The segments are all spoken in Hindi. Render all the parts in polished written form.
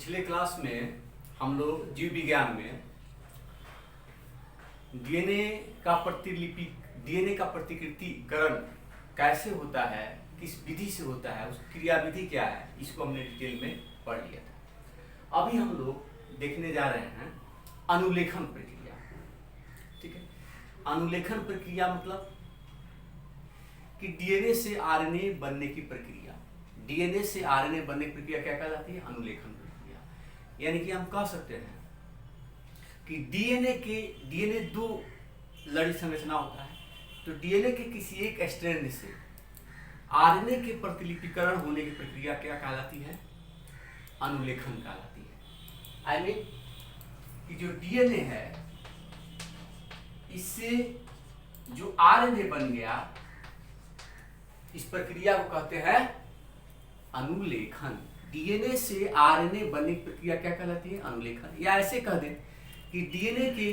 पिछले क्लास में हम लोग जीव विज्ञान में डीएनए का प्रतिकृतिकरण कैसे होता है, किस विधि से होता है, उस क्रियाविधि क्या है, इसको हमने डिटेल में पढ़ लिया था। अभी हम लोग देखने जा रहे हैं अनुलेखन प्रक्रिया। ठीक है, अनुलेखन प्रक्रिया मतलब कि डीएनए से आरएनए बनने की प्रक्रिया। डीएनए से आरएनए बनने की प्रक्रिया क्या कहलाती है? अनुलेखन प्रक्रिया। यानी कि हम कह सकते हैं कि डीएनए दो लड़ी संरचना होता है, तो डीएनए के किसी एक स्ट्रैंड से आरएनए के प्रतिलिपिकरण होने की प्रक्रिया क्या कहलाती है? अनुलेखन कहलाती है। आई मीन कि जो डीएनए है इससे जो आरएनए बन गया, इस प्रक्रिया को कहते हैं अनुलेखन। डीएनए से आरएनए बनने की प्रक्रिया क्या कहलाती है? अनुलेखन। या ऐसे कह दें कि डीएनए के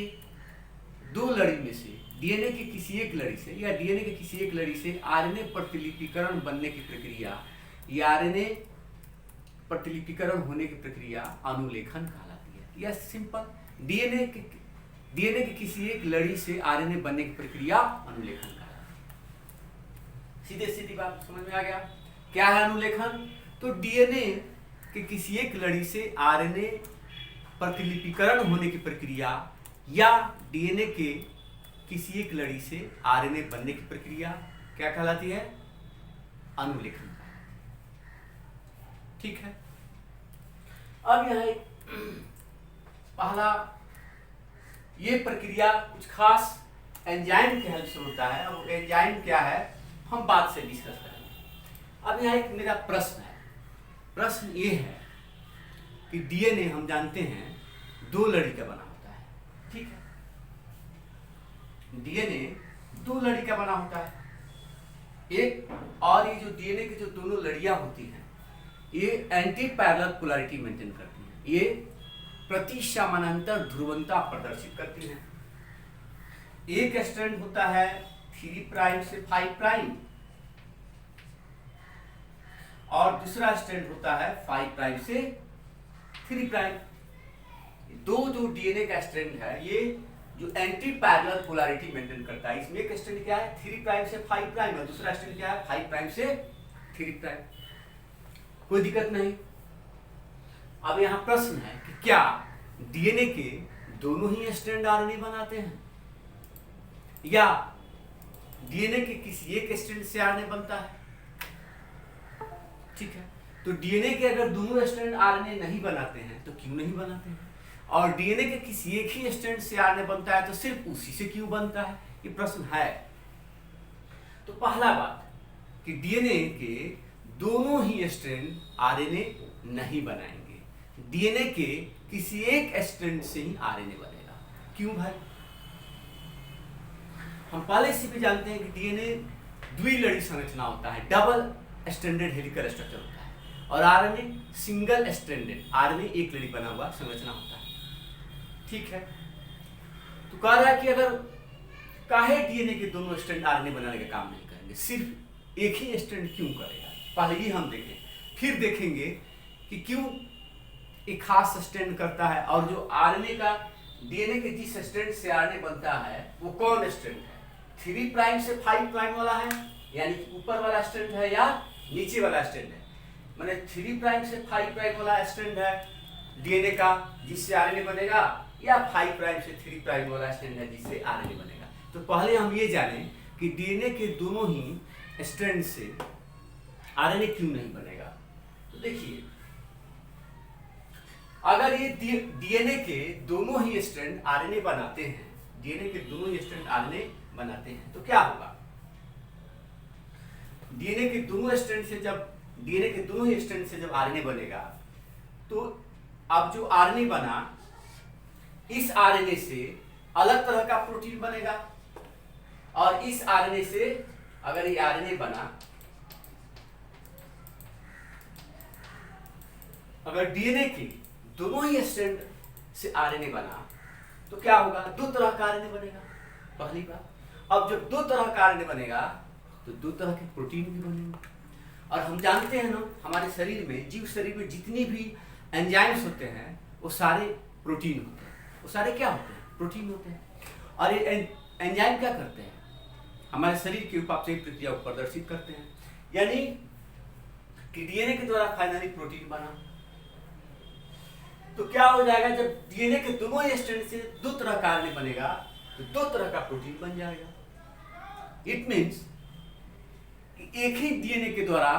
दो लड़ी में से, डीएनए के किसी एक लड़ी से या डीएनए के किसी एक लड़ी से आरएनए प्रतिलिपिकरण बनने की प्रक्रिया या आरएनए प्रतिलिपिकरण होने की प्रक्रिया अनुलेखन कहलाती है। या सिंपल डीएनए के किसी एक लड़ी से आरएनए बनने की प्रक्रिया अनुलेखन कहलाती है। सीधे सीधी बात समझ में आ गया क्या है अनुलेखन? तो डीएनए के किसी एक लड़ी से आरएनए प्रतिलिपिकरण होने की प्रक्रिया या डीएनए के किसी एक लड़ी से आरएनए बनने की प्रक्रिया क्या कहलाती है? अनुलेखन। ठीक है, अब यहां एक पहला ये प्रक्रिया कुछ खास एंजाइम के हेल्प से होता है। और एंजाइम क्या है हम बाद से डिस्कस करेंगे। अब यहाँ एक मेरा प्रश्न है। प्रश्न ये है कि डीएनए हम जानते हैं दो लड़ी का बना होता है। ठीक है, डीएनए दो लड़ी का बना होता है। एक और ये जो डीएनए की जो दोनों लड़ियां होती हैं ये एंटी पैरेलल पोलैरिटी मेंटेन करती हैं। ये प्रति समानांतर ध्रुवणता प्रदर्शित करती हैं। एक स्ट्रैंड होता है 3 प्राइम से 5 प्राइम और दूसरा स्ट्रैंड होता है 5 प्राइम से 3 प्राइम। दो जो डीएनए का स्ट्रैंड है ये जो एंटी पैरेलल पोलैरिटी मेंटेन करता है, इसमें एक स्ट्रैंड क्या है 3 प्राइम से 5 प्राइम और दूसरा स्ट्रैंड क्या है 5 प्राइम से 3 प्राइम। कोई दिक्कत नहीं। अब यहां प्रश्न है कि क्या डीएनए के दोनों ही स्ट्रैंड आरएनए बनाते हैं या डीएनए के किसी एक स्ट्रैंड से आरएनए बनता है? ठीक है, तो डीएनए के अगर दोनों स्ट्रैंड आरएनए नहीं बनाते हैं तो क्यों नहीं बनाते हैं? और डीएनए के किसी एक ही स्ट्रैंड से आरएनए बनता है तो सिर्फ उसी से क्यों बनता है? ये प्रश्न है। तो पहला बात कि डीएनए के दोनों ही स्ट्रैंड आरएनए नहीं बनाएंगे। डीएनए के किसी एक स्ट्रैंड से ही आरएनए बनेगा। क्यों भाई? हम पहले से भी जानते हैं कि डीएनए द्विलड़ी संरचना होता है, डबल स्ट्रैंडेड हेलिकल स्ट्रक्चर होता है और आरएनए सिंगल स्ट्रैंडेड, आरएनए एक लड़ी बना हुआ संरचना होता है। ठीक है, तो कह रहा है कि अगर काहे डीएनए के दोनों स्ट्रैंड आरएनए बनाने का काम नहीं करेंगे, सिर्फ एक ही स्ट्रैंड क्यों करेगा? पहले ही हम देखें, फिर देखेंगे कि क्यों एक खास स्ट्रैंड करता है और जो आरएनए का डीएनए के जिस स्ट्रैंड से आरएनए बनता है वो कौन स्ट्रैंड है? 3 प्राइम से 5 प्राइम वाला है, यानी कि ऊपर वाला स्ट्रैंड है या नीचे वाला स्ट्रैंड है? माने 3 प्राइम से 5 प्राइम वाला स्ट्रैंड है डीएनए का जिससे आरएनए बनेगा, या 5 प्राइम से 3 प्राइम वाला स्ट्रैंड है जिससे आरएनए बनेगा? तो पहले हम ये जानें कि डीएनए के दोनों ही स्ट्रैंड से आरएनए क्यों नहीं बनेगा। तो देखिए, अगर ये डीएनए के दोनों ही स्ट्रैंड आरएनए बनाते हैं, डीएनए के दोनों ही स्ट्रैंड आरएनए बनाते हैं तो क्या होगा? डीएनए के दोनों ही स्ट्रैंड से जब आरएनए बनेगा तो अब जो आरएनए बना, इस आरएनए से अलग तरह का प्रोटीन बनेगा और इस आरएनए से अगर ये आरएनए बना, अगर डीएनए के दोनों ही स्ट्रैंड से आरएनए बना तो क्या होगा? दो तरह का आरएनए बनेगा, पहली बात। अब जब दो तरह का आरएनए बनेगा तो दो तरह के प्रोटीन भी बनेंगे। और हम जानते हैं ना, हमारे शरीर में, जीव शरीर में जितनी भी एंजाइम्स होते हैं वो सारे प्रोटीन होते हैं। वो सारे क्या होते हैं? प्रोटीन होते हैं। और ये एंजाइम क्या करते हैं? हमारे शरीर के उपापचयी प्रक्रिया को प्रदर्शित करते हैं। यानी कि डीएनए के द्वारा फाइनली प्रोटीन बना, तो क्या हो जाएगा? जब डीएनए के दोनों स्ट्रैंड से दो तरह का आरएनए बनेगा तो दो तरह का प्रोटीन बन जाएगा। इट मीन्स एक ही डीएनए के द्वारा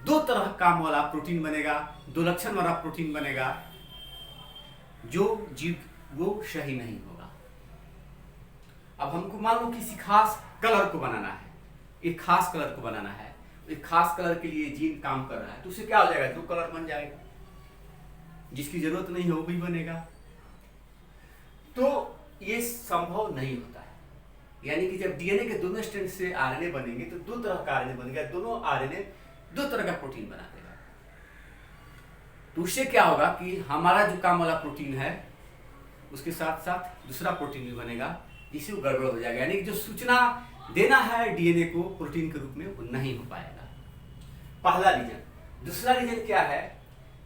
दो तरह काम वाला प्रोटीन बनेगा, दो लक्षण वाला प्रोटीन बनेगा, जो जीव वो सही नहीं होगा। अब हमको मान लो किसी खास कलर को बनाना है, एक खास कलर को बनाना है, एक खास कलर के लिए जीन काम कर रहा है, तो उससे क्या हो जाएगा? दो कलर बन जाएगा, जिसकी जरूरत नहीं है वो भी बनेगा। तो ये संभव नहीं होता है। यानी कि जब डीएनए के दोनों स्ट्रैंड से आरएनए बनेंगे तो दो तरह का आरएनए बनेगा, दोनों आरएनए दो तरह का प्रोटीन बना देगा। तो उससे क्या होगा कि हमारा जो काम वाला प्रोटीन है उसके साथ साथ दूसरा प्रोटीन भी बनेगा, जिससे वो गड़बड़ हो जाएगा। यानी कि जो सूचना देना है डीएनए को प्रोटीन के रूप में वो नहीं हो पाएगा। पहला रीजन। दूसरा रीजन क्या है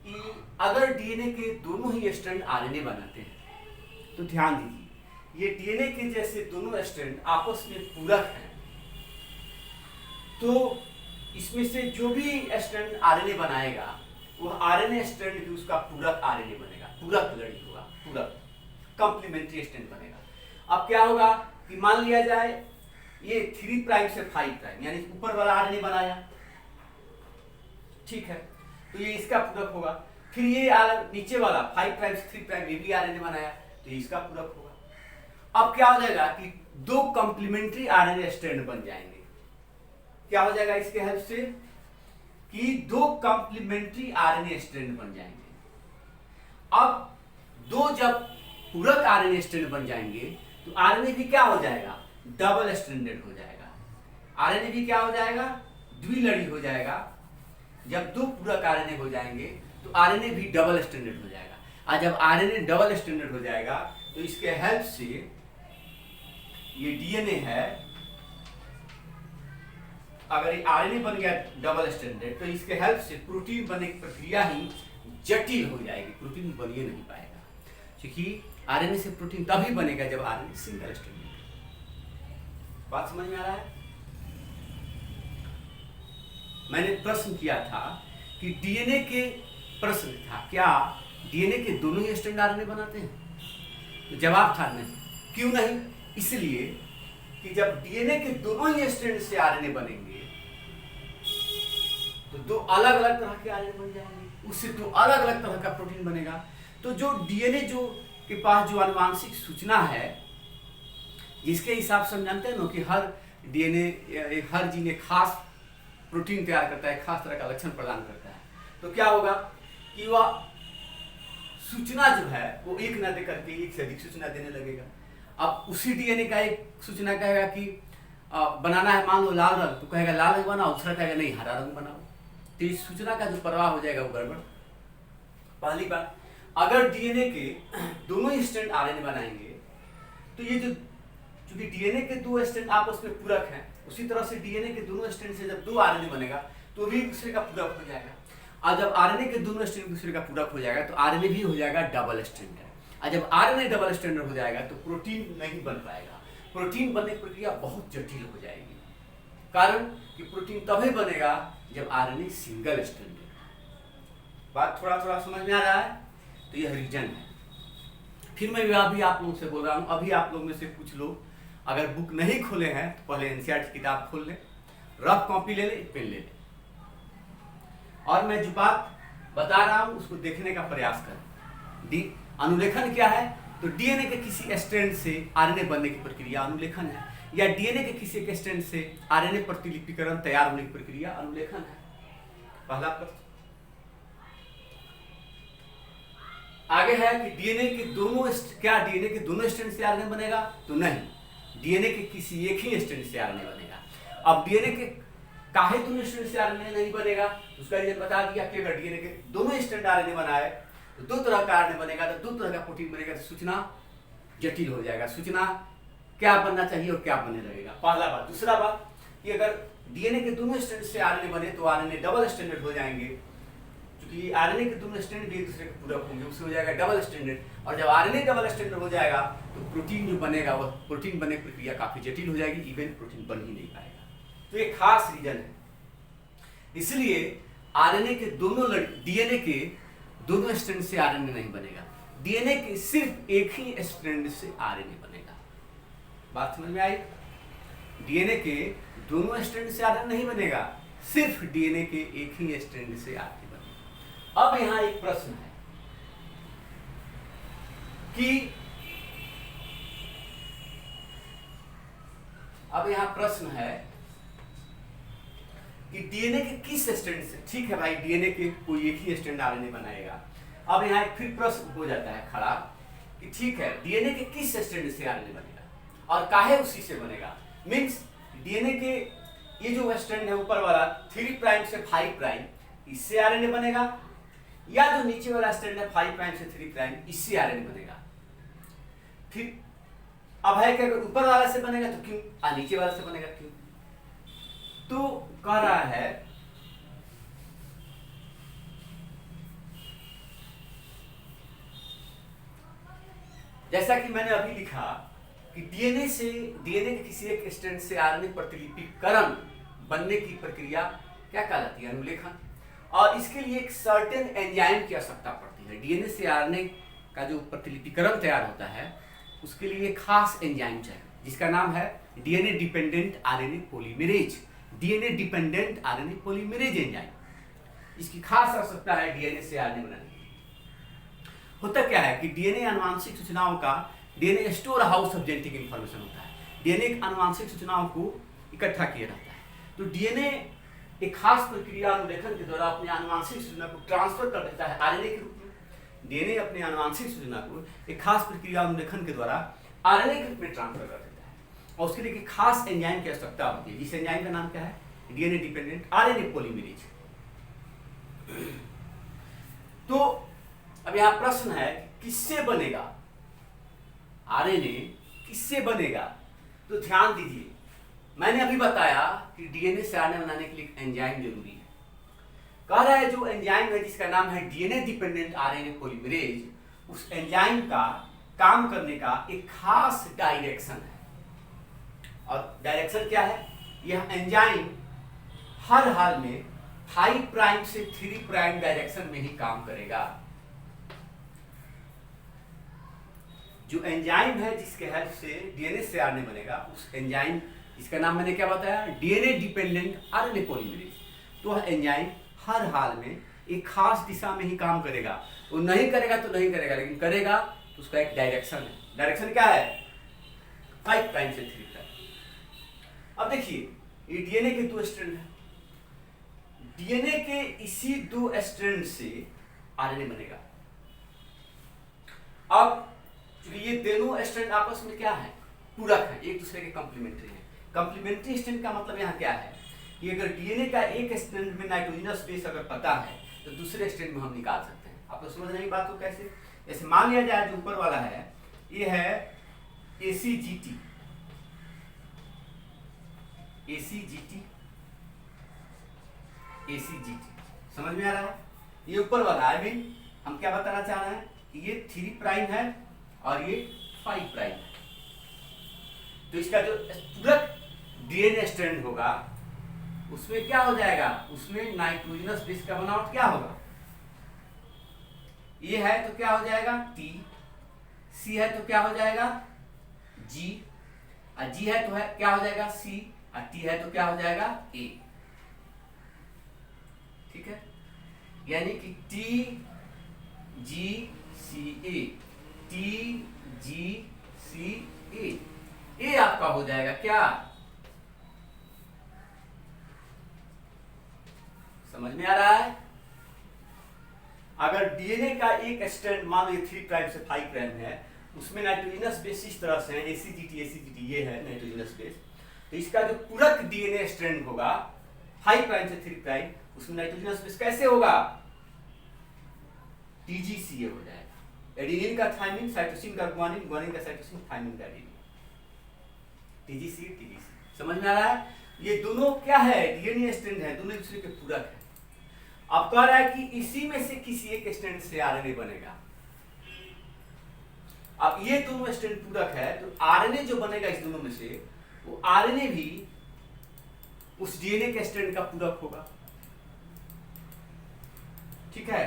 कि अगर डीएनए के दोनों ही स्ट्रैंड आरएनए बनाते हैं तो ध्यान दीजिए, ये डीएनए के जैसे दोनों स्ट्रैंड आपस में पूरक हैं, तो इसमें से जो भी स्ट्रैंड आरएनए बनाएगा वो आरएनए स्ट्रैंड भी उसका पूरक आरएनए बनेगा, पूरक लड़ी होगा, पूरक कॉम्प्लीमेंट्री स्ट्रैंड बनेगा। अब क्या होगा कि मान लिया जाए ये 3 प्राइम से 5 प्राइम यानी ऊपर वाला आरएनए बनाया, ठीक है, तो ये इसका पूरक होगा। फिर ये नीचे वाला 5 प्राइम से 3 प्राइम ये भी आरएनए बनाया तो ये इसका पूरक होगा। अब क्या हो जाएगा कि दो कॉम्प्लीमेंट्री आरएनए स्ट्रैंड बन जाएंगे। क्या हो जाएगा इसके हेल्प से कि दो कॉम्प्लीमेंट्री आरएनए स्ट्रैंड बन जाएंगे। अब दो जब पूरक आरएनए स्ट्रैंड बन जाएंगे तो आरएनए भी क्या हो जाएगा? डबल स्ट्रैंडेड हो जाएगा। आरएनए भी क्या हो जाएगा? द्विलड़ी हो जाएगा। जब दो पूरक आरएनए हो जाएंगे तो आरएनए भी डबल स्ट्रैंडेड हो जाएगा। और जब आरएनए डबल स्ट्रैंडेड हो जाएगा तो इसके हेल्प से ये डीएनए है, अगर ये आरएनए बन गया डबल स्ट्रैंडेड तो इसके हेल्प से प्रोटीन बनने की प्रक्रिया ही जटिल हो जाएगी, प्रोटीन बन ही नहीं पाएगा। क्योंकि आरएनए से प्रोटीन तभी बनेगा जब आरएनए सिंगल स्ट्रैंडेड। बात समझ में आ रहा है? मैंने प्रश्न किया था कि डीएनए के प्रश्न था क्या डीएनए के दोनों ही स्ट्रैंड आरएनए बनाते हैं? तो जवाब था नहीं। क्यों नहीं? इसलिए कि जब डीएनए के दोनों ही स्ट्रैंड से आरएनए बनेंगे तो दो अलग अलग तरह के आरएनए बन जाएंगे, उससे दो अलग अलग तरह का प्रोटीन बनेगा। तो जो डीएनए जो के पास जो आनुवांशिक सूचना है, जिसके हिसाब से हम जानते हैं ना कि हर डीएनए हर जीन एक खास प्रोटीन तैयार करता है, खास तरह का लक्षण प्रदान करता है, तो क्या होगा कि वह सूचना जो है वो एक न दे करके एक से अधिक सूचना देने लगेगा। अब उसी डीएनए का एक सूचना कहेगा कि बनाना है मान लो लाल रंग, तो कहेगा लाल रंग बनाओ, दूसरा कहेगा नहीं हरा रंग बनाओ। तो इस सूचना का जो प्रवाह हो जाएगा वो गड़बड़। पहली बात, अगर डीएनए के दोनों ही स्ट्रैंड आरएनए बनाएंगे तो ये जो चूंकि डीएनए के दो स्ट्रैंड आपस में पूरक हैं, उसी तरह से डीएनए के दोनों स्ट्रैंड से जब दो आरएनए बनेगा तो भी दूसरे का पूरक हो जाएगा। और जब आरएनए के दोनों स्ट्रैंड दूसरे का पूरक हो जाएगा तो आरएनए भी हो जाएगा डबल स्ट्रैंडेड। और जब आरएनए डबल स्ट्रैंडेड हो जाएगा तो प्रोटीन नहीं बन पाएगा। प्रोटीन बनने की प्रक्रिया बहुत जटिल हो जाएगी, कारण कि प्रोटीन तभी बनेगा जब आरएनए सिंगल स्ट्रैंडेड। बात थोड़ा थोड़ा समझ में आ रहा है? तो यह रीजन है। फिर मैं अभी आप लोगों से बोल रहा हूँ, अभी आप लोग में से कुछ लोग अगर बुक नहीं खोले हैं तो पहले एनसीईआरटी किताब खोल लें, रफ कॉपी ले लें, पेन ले लें, और मैं जो बात बता रहा हूँ उसको देखने का प्रयास करें। अनुलेखन क्या है? तो डीएनए के किसी स्ट्रैंड से आरएनए बनने की प्रक्रिया अनुलेखन है, या डीएनए के किसी एक स्ट्रैंड से आरएनए प्रतिलिपिकरण तैयार होने की प्रक्रिया अनुलेखन है। पहला प्रश्न आगे है कि डीएनए के दोनों स्ट्रैंड से आरएनए बनेगा? तो नहीं, डीएनए के किसी एक ही स्ट्रैंड से आरएनए बनेगा। अब डीएनए के काहे दोनों स्ट्रैंड से आरएनए नहीं बनेगा? उसका रीजन बता दिया कि अगर डीएनए के दोनों स्ट्रैंड आरएनए बनाए तो दो तरह का आरएनए बनेगा, तो दो तरह का प्रोटीन बनेगा, तो सूचना जटिल हो जाएगा। सूचना क्या बनना चाहिए और क्या बनने लगेगा, पहला बात। दूसरा बात कि अगर डीएनए के दोनों स्ट्रैंड से आरएनए बने तो आरएनए डबल स्ट्रैंडेड हो जाएंगे, क्योंकि आरएनए के दोनों स्ट्रैंड भी एक दूसरे के पूरक होंगे, उससे हो जाएगा डबल स्ट्रैंडेड। और जब आरएनए डबल स्ट्रैंडेड हो जाएगा तो प्रोटीन जो बनेगा वह प्रोटीन बनने की प्रक्रिया काफी जटिल हो जाएगी, इवन प्रोटीन बन ही नहीं पाएगा। तो ये खास रीजन है। इसलिए आरएनए के दोनों डीएनए के दोनों स्ट्रैंड से आरएनए नहीं बनेगा, डीएनए के सिर्फ एक ही स्ट्रैंड से आरएनए बनेगा। बात समझ में आई? डीएनए के दोनों स्ट्रैंड से आरएनए नहीं बनेगा, सिर्फ डीएनए के एक ही स्ट्रैंड से आरएनए बनेगा। अब यहां एक प्रश्न है कि डीएनए के किस स्ट्रैंड से, ठीक है भाई डीएनए के कोई एक ही स्ट्रैंड आरएनए बनाएगा। अब यहाँ एक फिर प्रश्न हो जाता है खड़ा कि ठीक है डीएनए के किस स्ट्रैंड से आरएनए बनेगा और काहे उसी से बनेगा। मींस डीएनए के ये जो स्ट्रैंड है ऊपर वाला 3 प्राइम से 5 प्राइम, इससे आरएनए बनेगा, या जो नीचे वाला स्ट्रैंड है 5 प्राइम से 3 प्राइम, इससे आरएनए बनेगा। फिर अब है कि अगर ऊपर वाला से बनेगा तो क्यों, और नीचे वाला से बनेगा क्यों। तो कह रहा है जैसा कि मैंने अभी लिखा कि डीएनए के किसी एक स्ट्रैंड से आरएनए प्रतिलिपिकरण बनने की प्रक्रिया क्या कहलाती है, अनुलेखन। और इसके लिए एक सर्टेन एंजाइम की आवश्यकता पड़ती है। डीएनए से आरएनए का जो प्रतिलिपिकरण तैयार होता है उसके लिए एक खास एंजाइम चाहिए जिसका नाम है DNA dependent RNA polymerase. DNA dependent RNA polymerase enzyme, इसकी खास आवश्यकता है डीएनए से आरएनए बनाने की। होता क्या है कि डीएनए आनुवांशिक सूचनाओं का DNA store house of genetic information होता है। डीएनए आनुवांशिक सूचनाओं को इकट्ठा किया रहता है। तो डीएनए एक खास प्रक्रिया अनुलेखन के द्वारा अपने आनुवांशिक सूचना को ट्रांसफर कर देता है आरएनए के रूप में। डीएनए अपने आनुवांशिक सूचना को एक खास प्रक्रिया अनुलेखन के द्वारा आरएनए के रूप में ट्रांसफर कर देता है और उसके लिए एक खास एंजाइम की आवश्यकता होती है जिस एंजाइम का नाम क्या है, डीएनए डिपेंडेंट आरएनए पॉलीमरेज। तो अब यहां प्रश्न है किससे बनेगा आरएनए, किससे बनेगा। तो ध्यान दीजिए, मैंने अभी बताया कि डीएनए से आरएनए बनाने के लिए एंजाइम जरूरी है। कह रहा है जो एंजाइम है जिसका नाम है डीएनए डिपेंडेंट आरएनए पॉलीमरेज, उस एंजाइम का काम करने का एक खास डायरेक्शन है। और डायरेक्शन क्या है, यह एंजाइम हर हाल में 5 प्राइम से 3 प्राइम डायरेक्शन में ही काम करेगा। जो एंजाइम है जिसके हेल्प से डीएनए से आरएनए बनेगा, उस एंजाइम जिसका नाम मैंने क्या बताया, डीएनए डिपेंडेंट आरएनए पॉलीमरेज, तो वह एंजाइम हर हाल में एक खास दिशा में ही काम करेगा। वो नहीं करेगा तो नहीं करेगा, लेकिन करेगा तो उसका एक डायरेक्शन है। डायरेक्शन क्या है, 5 प्राइम से 3 प्राइम। अब देखिए ये डीएनए के 2 स्ट्रैंड है, डीएनए के इसी 2 स्ट्रैंड से आरएनए बनेगा। अब क्योंकि ये दोनों स्ट्रैंड आपस में क्या है, पूरक है, एक दूसरे के कॉम्प्लीमेंट्री है। कॉम्प्लीमेंट्री स्ट्रैंड का मतलब यहाँ क्या है कि अगर डीएनए का एक स्ट्रैंड में नाइट्रोजनस बेस अगर पता है तो दूसरे स्ट्रैंड में हम निकाल सकते हैं। आप लोग समझ रहे हैं बात को कैसे। जैसे मान लिया जाए जो ऊपर वाला है ये है ACGT, समझ में आ रहा है। ये ऊपर वाला है, अभी हम क्या बताना चाह रहे हैं कि ये 3 प्राइम है और ये 5 प्राइम है। तो इसका जो पूरक डीएनए स्ट्रैंड होगा उसमें क्या हो जाएगा, उसमें नाइट्रोजनस बेस का बनावट क्या होगा, ये है तो क्या हो जाएगा T, C है तो क्या हो जाएगा G, और G है तो है क्या हो जाएगा C, और T है तो क्या हो जाएगा A। ठीक है, यानी कि TGCA, TGCA, ये आपका हो जाएगा क्या, समझ में आ रहा है। अगर डीएनए का एक स्ट्रैंड मान लो 3 प्राइम से 5 प्राइम है, उसमें नाइट्रोजनस बेस इस तरह से है, ACGT ये है नाइट्रोजनस बेस, तो इसका जो पूरक डीएनए स्ट्रैंड होगा 5 प्राइम से 3 प्राइम, उसमें नाइट्रोजनस बेस कैसे होगा, TGCA हो जाएगा। एडेनिन का थाइमिन, साइटोसिन का गुआनिन, गुआनिन का साइटोसिन, थाइमिन का एडेनिन, TGC। समझ में आ रहा है। ये दोनों क्या है, डीएनए स्ट्रैंड है, दोनों दूसरे के पूरक है। अब कह रहा है कि इसी में से किसी एक स्ट्रैंड से आरएनए बनेगा। अब ये दोनों स्ट्रैंड पूरक है, तो आरएनए जो बनेगा इस दोनों में से, वो आरएनए भी उस डीएनए के स्ट्रैंड का पूरक होगा। ठीक है,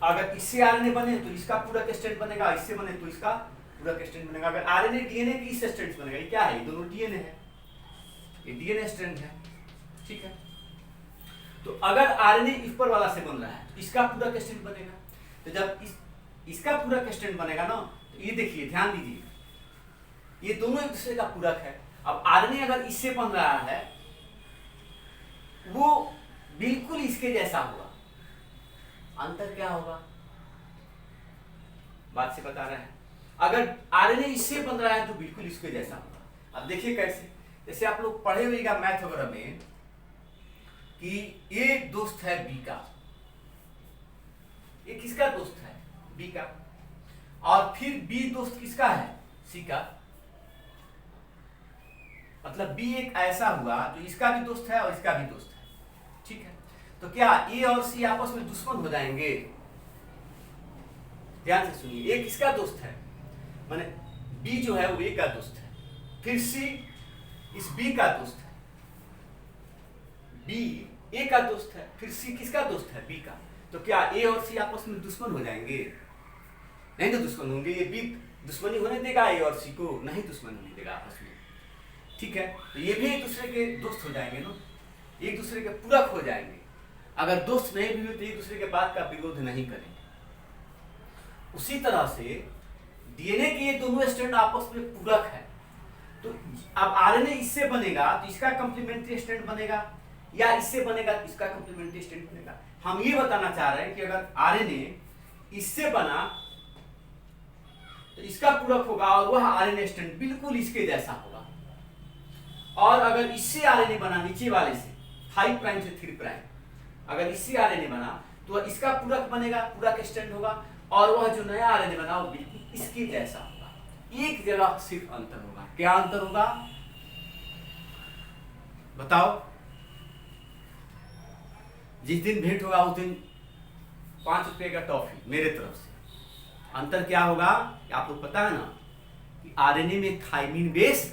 अगर इससे आरएनए बने तो इसका पूरक स्ट्रैंड बनेगा, इससे बने तो इसका पूरक स्ट्रैंड बनेगा। अगर आरएनए डीएनए के इस स्ट्रैंड बनेगा, ये क्या है, ये दोनों डीएनए है, ये डीएनए स्ट्रैंड है। ठीक है, तो अगर आरएनए ऊपर वाला से बन रहा है तो इसका पूरक स्ट्रैंड बनेगा। तो जब इसका पूरक स्ट्रैंड बनेगा ना, तो ये देखिए, ध्यान दीजिए, ये दोनों एक दूसरे का पूरक है। अब आरएनए अगर इससे बन रहा है, वो बिल्कुल इसके जैसा होगा। अंतर क्या होगा, बात से बता रहे हैं। अगर आरएनए इससे बन रहा है तो बिल्कुल इसके जैसा होगा। अब देखिए कैसे, जैसे आप लोग पढ़े हुएगा मैथ वगैरह में कि ये दोस्त है बी का, ये किसका दोस्त है, बी का, और फिर बी दोस्त किसका है, सी का। मतलब बी एक ऐसा हुआ जो इसका भी दोस्त है और इसका भी दोस्त है। ठीक है, तो क्या ए और सी आपस में दुश्मन हो जाएंगे? ध्यान से सुनिए, ए किसका दोस्त है, माने बी जो है वो ए का दोस्त है, फिर सी इस बी का दोस्त है, बी ए का दोस्त है, फिर सी किसका दोस्त है, बी का। तो क्या ए और सी आपस में दुश्मन हो जाएंगे? नहीं तो दुश्मन होंगे। ये बी दुश्मनी होने देगा ए और सी को? नहीं दुश्मन होने देगा आपस में। ठीक है, तो ये भी एक दूसरे के दोस्त हो जाएंगे ना, एक दूसरे के पूरक हो जाएंगे। अगर दोस्त नहीं भी हो तो एक दूसरे के बात का विरोध नहीं करेंगे। उसी तरह से डीएनए के ये दोनों स्ट्रैंड आपस में पूरक है। तो अब आरएनए इससे बनेगा तो इसका कॉम्प्लीमेंट्री स्ट्रैंड बनेगा, या इससे बनेगा तो इसका कॉम्प्लीमेंट्री स्ट्रैंड बनेगा। हम ये बताना चाह रहे हैं कि अगर आरएनए इससे बना तो इसका पूरक होगा और वह आरएनए स्ट्रैंड बिल्कुल इसके जैसा होगा। और अगर इससे आरएनए बना नीचे वाले से 5 प्राइम से 3 प्राइम, अगर इससे आरएनए बना तो इसका पूरक बनेगा, पूरक स्ट्रैंड होगा, और वह जो नया आरएनए बना वो बिल्कुल इसके जैसा होगा। एक जगह सिर्फ अंतर होगा। क्या अंतर होगा बताओ? जिस दिन भेंट होगा उस दिन 5 रुपए का टॉफी मेरे तरफ से। अंतर क्या होगा, आपको पता है ना कि आरएनए में थाइमिन बेस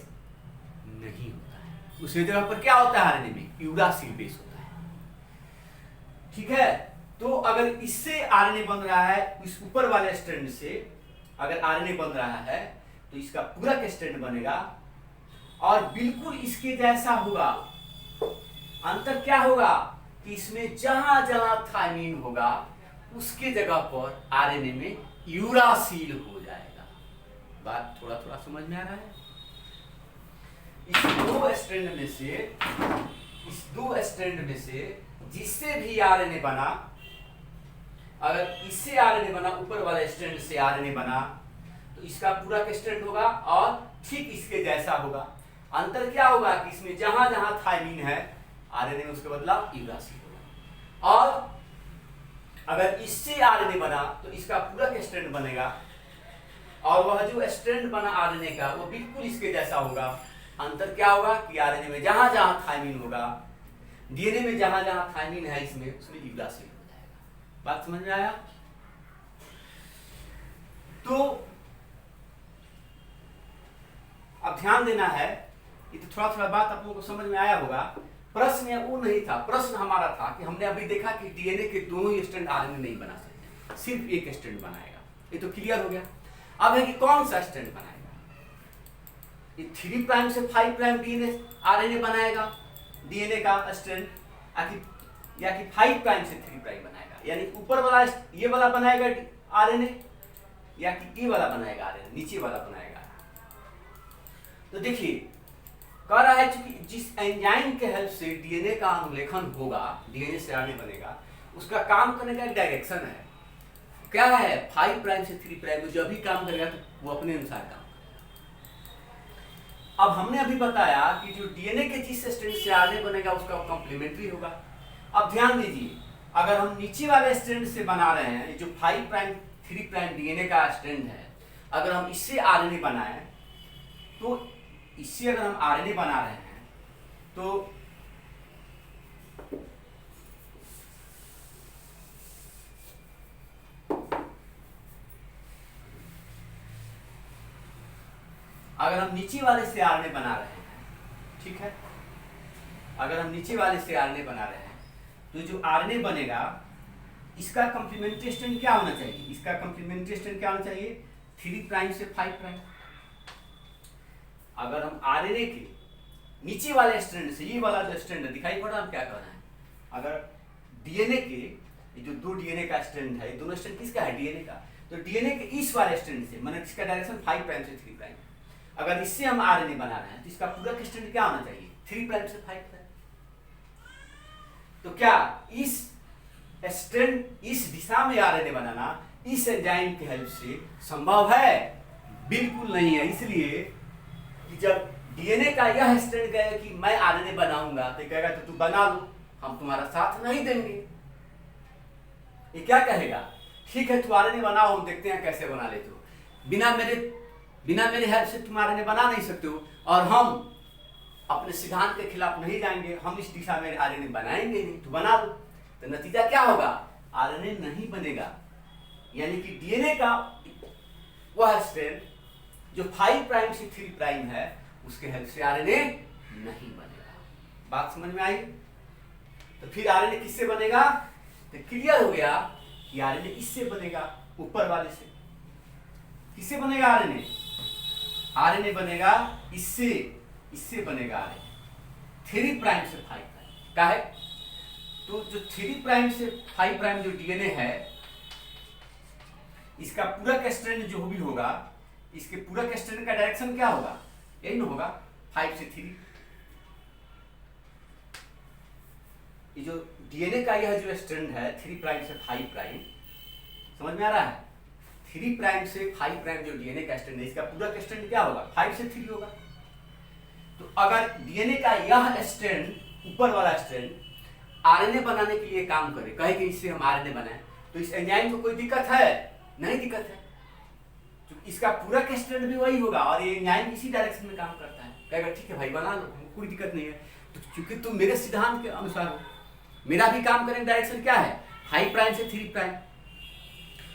नहीं होता है, उस जगह पर क्या होता है, आरएनए में यूरासिल बेस होता है। ठीक है, तो अगर इससे आरएनए बन रहा है, इस ऊपर वाले स्ट्रैंड से अगर आरएनए बन रहा है तो इसका पूरक स्ट्रैंड बनेगा और बिल्कुल इसके जैसा होगा। अंतर क्या होगा कि इसमें जहां जहां थाइमिन होगा उसके जगह पर आरएनए में यूरासिल हो जाएगा। बात थोड़ा थोड़ा समझ में आ रहा है? इस दो स्ट्रैंड में से जिससे भी आरएनए बना, अगर इससे आरएनए बना, ऊपर वाले स्ट्रैंड से आरएनए बना, तो इसका पूरक स्ट्रैंड होगा और ठीक इसके जैसा होगा। अंतर क्या होगा कि इसमें जहां जहां थाइमिन है आरएनए में उसके बदला यूरासिल होगा। और अगर इससे आरएनए बना तो इसका पूरक स्ट्रैंड बनेगा और वह जो स्ट्रैंड बना आरएनए का वो बिल्कुल इसके जैसा होगा। अंतर क्या होगा कि आरएनए में जहां जहां थाइमिन होगा, डीएनए में जहां जहां थाइमिन है उसमें यूरासिल हो जाएगा। बात समझ में आया? तो अब ध्यान देना है, ये तो थोड़ा थोड़ा बात आप लोगों को समझ में आया होगा। प्रश्न वो नहीं था, प्रश्न हमारा था कि हमने अभी देखा कि डीएनए के दोनों ही स्ट्रैंड आरएनए नहीं बना सकते, सिर्फ एक स्ट्रैंड बनाएगा। ये तो क्लियर हो गया। अब है कि कौन सा स्ट्रैंड बनाएगा? ये 3 प्राइम से 5 प्राइम डीएनए आरएनए बनाएगा, डीएनए का स्ट्रैंड, या कि 5 प्राइम से 3 प्राइम बनाएगा, यानी ऊपर वाला ये वाला बनाएगा आरएनए, या कि ये वाला बनाएगा आरएनए, नीचे वाला बनाएगा। तो देखिए कह रहा है कि जिस एंजाइम के हेल्प से डीएनए का अनुलेखन होगा, डीएनए से आरएनए बनेगा, उसका काम करने का एक डायरेक्शन है। क्या है? 5 प्राइम से 3 प्राइम में जो भी काम करेगा तो वो अपने अनुसार काम करेगा। अब हमने अभी बताया कि जो डीएनए के जिस स्ट्रैंड से आरएनए बनेगा उसका कॉम्प्लीमेंट्री होगा। अब ध्यान दीजिए, अगर हम नीचे वाले स्ट्रैंड से बना रहे हैं, जो 5 प्राइम 3 प्राइम डीएनए का स्ट्रैंड है, अगर हम इससे आरएनए बनाएं तो इससे अगर हम आरएनए बना रहे हैं तो अगर हम नीचे वाले से आरएनए बना रहे हैं, ठीक है, अगर हम नीचे वाले से आरएनए बना रहे हैं तो जो आरएनए बनेगा इसका कॉम्प्लीमेंट्री स्ट्रैंड क्या होना चाहिए? इसका कॉम्प्लीमेंट्री स्ट्रैंड क्या होना चाहिए? 3 प्राइम से 5 प्राइम। अगर हम आरएनए के नीचे वाले स्ट्रैंड से, ये वाला जो स्ट्रैंड है दिखाई पड़ रहा है, हम क्या कर रहे हैं, अगर डीएनए के ये जो 2 डीएनए का स्ट्रैंड है, दोनों स्ट्रैंड किसका है? डीएनए का। तो डीएनए के इस वाले स्ट्रैंड से, मतलब इसका डायरेक्शन 5 प्राइम से 3 प्राइम, अगर इससे हम आरएनए बना रहे हैं तो इसका पूरा स्ट्रैंड क्या होना चाहिए? 3 प्राइम से 5 प्राइम। तो क्या इस स्ट्रैंड, इस दिशा में आरएनए बनाना इस एंजाइम की हेल्प से संभव है? बिल्कुल नहीं है। इसलिए कि जब डीएनए का यह स्ट्रैंड कहेगा कि मैं आरएनए बनाऊंगा, तो कहेगा तो तू बना लो, हम तुम्हारा साथ नहीं देंगे। ये क्या कहेगा? ठीक है, तू आरएनए बनाओ, हम देखते हैं कैसे बना लेते हो। बिना मेरे हेल्प से तुम आरएनए बना नहीं सकते हो, और हम अपने सिद्धांत के खिलाफ नहीं जाएंगे, हम इस दिशा में आरएनए बनाएंगे नहीं, तो बना दो। तो नतीजा क्या होगा? आरएनए नहीं बनेगा। यानी कि डीएनए का वह स्ट्रैंड जो 5 प्राइम से 3 प्राइम है, उसके हेल्प से आरएनए नहीं बनेगा। बात समझ में आई? तो फिर आरएनए किससे बनेगा? तो क्लियर हो गया कि आरएनए इससे बनेगा, ऊपर वाले से। किससे बनेगा आरएनए? आरएनए बनेगा इससे बनेगा आरएनए 3 प्राइम से 5 प्राइम का है। तो जो 3 प्राइम से 5 प्राइम जो डीएनए है, इसका पूरा स्ट्रैंड जो भी होगा, इसके पूरा स्ट्रैंड का डायरेक्शन क्या होगा? यही ना होगा, 5 से 3। ये जो डीएनए का यह जो स्ट्रैंड है 3 प्राइम से 5 प्राइम, समझ में आ रहा है? 3 प्राइम से 5 प्राइम जो डीएनए का स्ट्रैंड है, इसका पूरा स्ट्रैंड क्या होगा? 5 से 3 होगा। तो अगर डीएनए का यह स्ट्रैंड, ऊपर वाला स्ट्रैंड, आरएनए बनाने के लिए काम करे, कहे कि इससे हम आरएनए बनाएं, तो इस एंजाइम को कोई दिक्कत है? नहीं दिक्कत है। तो इसका पूरा स्ट्रैंड भी वही होगा, और ये एंजाइम इसी डायरेक्शन में काम करता है। कहेगा ठीक है भाई बना लो, हमको कोई दिक्कत नहीं है। तो क्योंकि तुम मेरे सिद्धांत के अनुसार हो, मेरा भी काम करने का डायरेक्शन क्या है? 5 प्राइम से 3 प्राइम।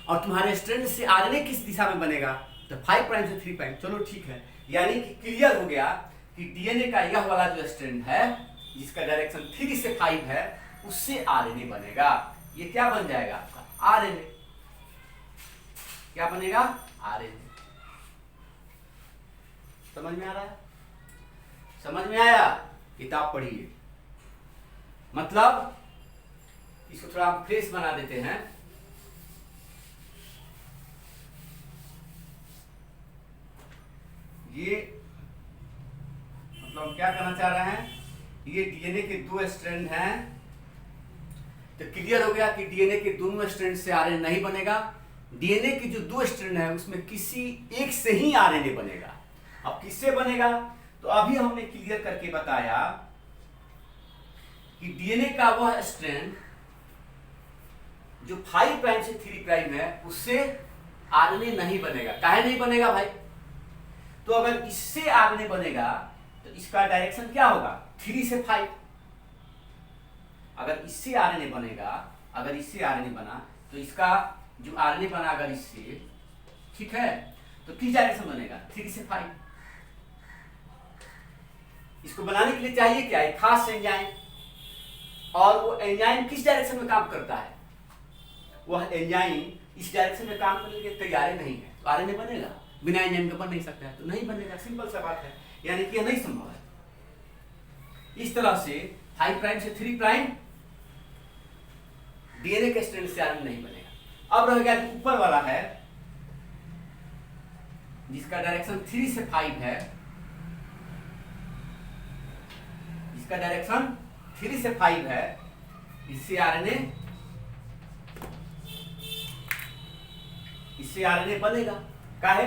और तुम्हारे स्ट्रैंड से आरएनए किस दिशा में बनेगा? तो 5 प्राइम से 3 प्राइम। चलो ठीक है, यानी कि क्लियर हो गया कि डीएनए का यह वाला जो स्ट्रैंड है, जिसका डायरेक्शन 3 से 5 है, उससे आरएनए बनेगा। ये क्या बन जाएगा आपका? आरएनए। क्या बनेगा? आरएनए। समझ में आ रहा है? समझ में आया? किताब पढ़िए। मतलब इसको थोड़ा हम फ्रेश बना देते हैं। ये मतलब हम क्या करना चाह रहे हैं, ये डीएनए के 2 स्ट्रैंड हैं, तो क्लियर हो गया कि डीएनए के दोनों स्ट्रैंड से आरएनए नहीं बनेगा। डीएनए के जो 2 स्ट्रैंड है उसमें किसी एक से ही आरएनए बनेगा। अब किससे बनेगा? तो अभी हमने क्लियर करके बताया कि डीएनए का वह स्ट्रैंड जो 5 प्राइम से 3 प्राइम है, उससे आरएनए नहीं बनेगा। काहे नहीं बनेगा भाई? तो अगर इससे आरएनए बनेगा तो इसका डायरेक्शन क्या होगा? 3 से 5। अगर इससे आरएनए बनेगा, अगर इससे आरएनए बना, तो इसका जो आरएनए बना अगर इससे, ठीक है, तो किस डायरेक्शन बनेगा? 3 से 5। इसको बनाने के लिए चाहिए क्या? एक खास एंजाइम। और वो एंजाइम किस डायरेक्शन में काम करता है? वह एंजाइम इस डायरेक्शन में काम करने के लिए तैयार नहीं है, तो आरएनए बनेगा? बिना एंजाइम के बन नहीं सकता है, तो नहीं बनेगा। सिंपल सा बात है, यानी कि यह नहीं संभव है। इस तरह से 5 प्राइम से 3 प्राइम डीएनए के स्ट्रैंड से आरएनए नहीं बनेगा। अब रह गया जो ऊपर वाला है, जिसका डायरेक्शन 3 से 5 है, जिसका डायरेक्शन 3 से 5 है, इससे आरएनए बनेगा। काहे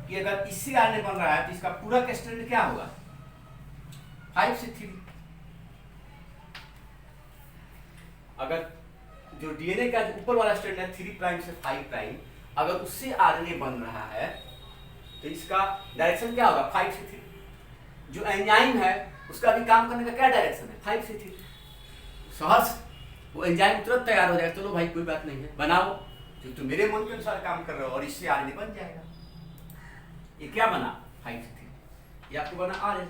कि अगर इससे आरएनए बन रहा है तो इसका पूरा स्ट्रैंड क्या होगा? 5 से 3। अगर जो डीएनए का ऊपर वाला स्ट्रैंड है 3 प्राइम से 5 प्राइम, अगर उससे आरएनए बन रहा है तो इसका डायरेक्शन क्या होगा? 5 से 3। जो एंजाइम है उसका भी काम करने का क्या डायरेक्शन है? 5 से 3। सहज वो एंजाइम तुरंत तैयार हो जाएगा। चलो भाई कोई बात नहीं है, बनाओ, जो तुम मेरे मन के अनुसार काम कर रहे हो, और इससे आरएनए बन जाएगा। ये क्या बना? 5 से 3। ये आपको बना RNA।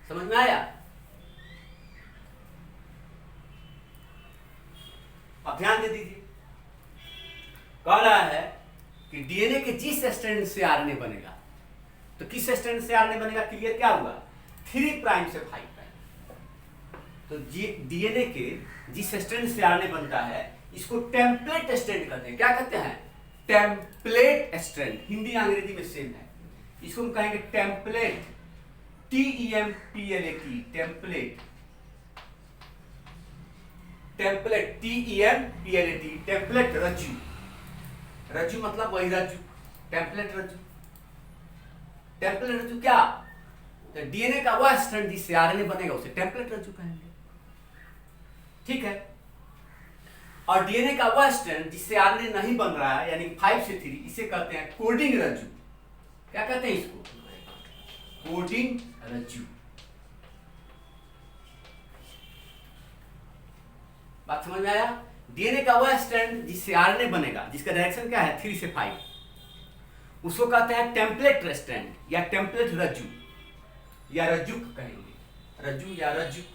समझ में आया? अब ध्यान दे दीजिए, कह रहा है कि डीएनए के जिस स्ट्रैंड से आरएनए बनेगा, तो किस स्ट्रैंड से आरएनए बनेगा, क्लियर क्या हुआ, 3 प्राइम से 5 प्राइम। तो डीएनए के जिस स्ट्रैंड से आरएनए बनता है इसको टेम्पलेट स्ट्रैंड कहते हैं। क्या कहते हैं? Template strand. हिंदी अंग्रेजी में सेम है। इसको हम कहेंगे template, TEMPLATE, template, template, TEMPLATE, template रज्जु। रज्जु मतलब वही रज्जु, टेम्पलेट रज्जु। टेम्पलेट रज्जु क्या? तो डीएनए का वह स्ट्रैंड जिससे आरएनए बनेगा उसे टेम्पलेट रज्जु कहेंगे। ठीक है। और डीएनए का वह स्ट्रैंड जिससे आरएनए नहीं बन रहा है, यानी 5 से 3, इसे कहते हैं कोडिंग रज्जु। क्या कहते हैं इसको? कोडिंग रज्जु। बात समझ में आया? डीएनए का वह स्ट्रैंड जिससे आरएनए बनेगा, जिसका डायरेक्शन क्या है 3 से 5, उसको कहते हैं टेम्पलेट स्ट्रैंड या टेम्पलेट रज्जु या रज्जुक कहेंगे। रज्जु या रज्जुक,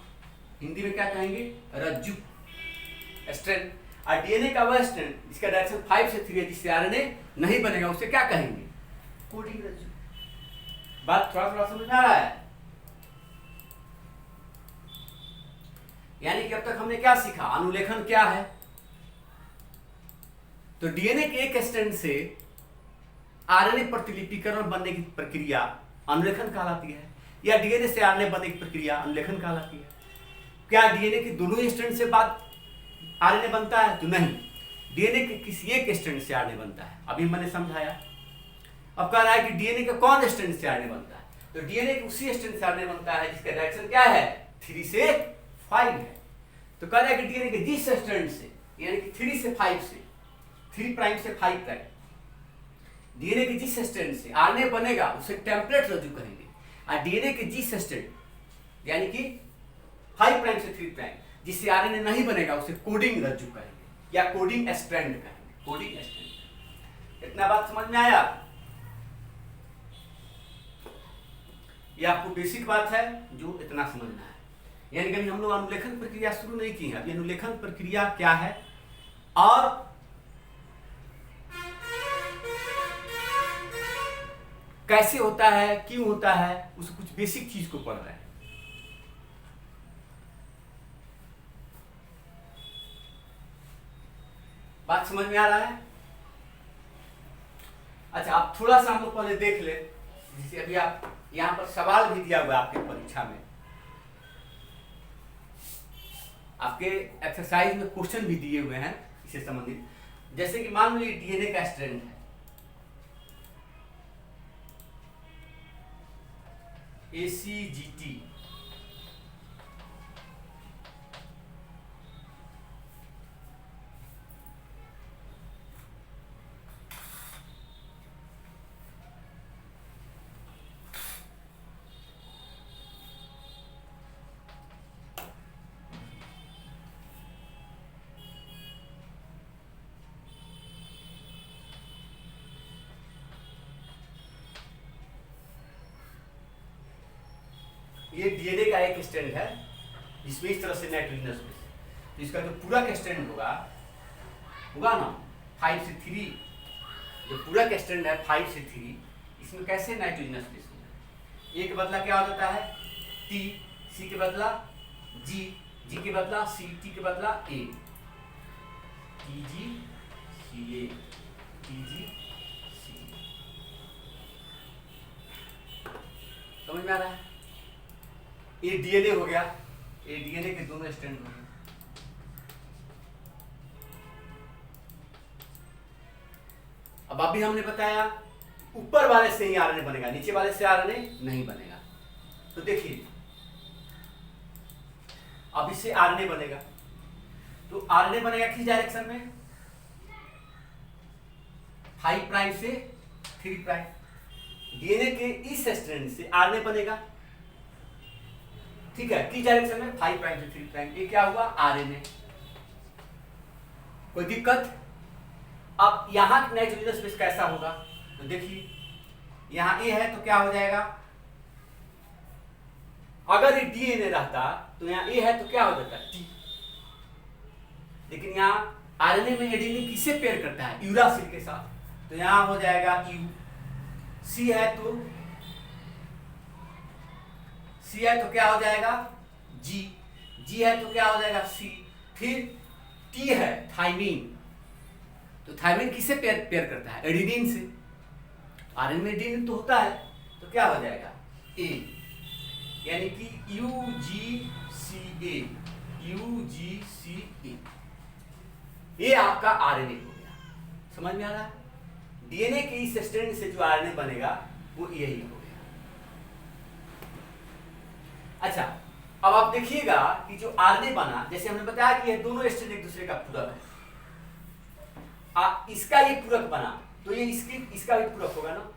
हिंदी में क्या कहेंगे? रज्जुक स्ट्रैंड। और डीएनए का वह स्ट्रैंड जिसका डायरेक्शन 5 से 3 है, जिससे आरएनए नहीं बनेगा, उसे क्या कहेंगे? कोडिंग रज्जु। बात थोड़ा थोड़ा समझ में आ रहा है? यानी कि अब तक हमने क्या सीखा? अनुलेखन क्या है? तो डीएनए के एक स्ट्रैंड से आरएनए प्रतिलिपिकरण बनने की प्रक्रिया अनुलेखन कहलाती है, या डीएनए से आरएनए बनने की प्रक्रिया अनुलेखन कहलाती है। क्या डीएनए के दोनों स्ट्रैंड से बाद आरएनए बनता है? तो नहीं, डीएनए के किसी एक स्ट्रैंड से आरएनए बनता है। अभी मैंने समझाया। अब कह रहा है कि डीएनए के कौन स्ट्रैंड से आरएनए बनता है? तो डीएनए के उसी स्ट्रैंड से आरएनए बनता है जिसका डायरेक्शन क्या है 3 से 5 है। तो कह रहा है कि डीएनए के जिस स्ट्रैंड से, यानी कि 3 से 5 से, 3 प्राइम से 5 प्राइम, डीएनए के जिस स्ट्रैंड से आरएनए बनेगा उसे टेम्पलेट रज्जु कहेंगे। और डीएनए के जिस स्ट्रैंड यानी कि 5 प्राइम से 3 प्राइम जिससे आरएनए नहीं बनेगा उसे कोडिंग रज्जु कहेंगे या कोडिंग स्ट्रैंड कहेंगे। Coding strand. इतना बात समझ में आया? यह आपको बेसिक बात है जो इतना समझना है। यानी कि हम लोग अनुलेखन प्रक्रिया शुरू नहीं की है। अभी अनुलेखन प्रक्रिया क्या है और कैसे होता है, क्यों होता है, उस कुछ बेसिक चीज को पढ़ रहे हैं। बात समझ में आ रहा है? अच्छा, आप थोड़ा सा हम लोग पहले देख ले, जैसे अभी आप यहां पर सवाल भी दिया हुआ है आपके परीक्षा में, आपके एक्सरसाइज में क्वेश्चन भी दिए हुए हैं इससे संबंधित। जैसे कि मान लीजिए डीएनए का स्ट्रैंड है ACGT, ये डीएनए का एक स्ट्रैंड है जिसमें इस तरह से नाइट्रोजनस बेस, तो इसका जो पूरा का स्ट्रैंड होगा ना 5 से 3, जो पूरा का स्ट्रैंड है 5 से 3, इसमें कैसे नाइट्रोजनस बेस होगा। ए के बदला क्या हो जाता है T, C के बदला G, G के बदला C, T के बदला A, TGCA, TGCA। समझ में आ रहा है? ये डीएनए हो गया, ये डीएनए के दोनों स्ट्रैंड हो गए। अब अभी हमने बताया ऊपर वाले से ही आरएनए बनेगा, नीचे वाले से आरएनए नहीं बनेगा। तो देखिए अब इससे आरएनए बनेगा, तो आरएनए बनेगा किस डायरेक्शन में? 5 प्राइम से 3 प्राइम। डीएनए के इस स्ट्रैंड से आरएनए बनेगा, ठीक है, किस डायरेक्शन में? 5 प्राइम से 3 प्राइम। ये क्या हुआ? आरएनए। कोई दिक्कत? अब यहां नाइट्रोजनस बेस कैसा होगा? तो देखिए यहाँ ए है तो क्या हो जाएगा, अगर ये डीएनए रहता तो यहाँ ए है तो क्या हो जाता टी। लेकिन यहाँ आरएनए में एडेनिन किससे पेयर करता है, यूरासिल के साथ, तो यहाँ हो जाएगा यू। सी है तो क्या हो जाएगा जी, जी है तो क्या हो जाएगा सी। फिर टी है थाइमीन, तो थाइमीन किससे पेयर करता है, एडेनिन से। आरएनए में एडेनिन तो होता है तो क्या हो जाएगा ए, यानी कि UGCA, UGCA, ये आपका आरएनए हो गया। समझ में आ रहा है, डीएनए के इस स्ट्रैंड से जो आरएनए बनेगा वो यही हो गया। अच्छा, अब आप देखिएगा कि जो आरएनए बना, जैसे हमने बताया कि ये दोनों स्ट्रैंड एक दूसरे का पूरक है, इसका ये पूरक बना तो ये इसका भी पूरक होगा ना।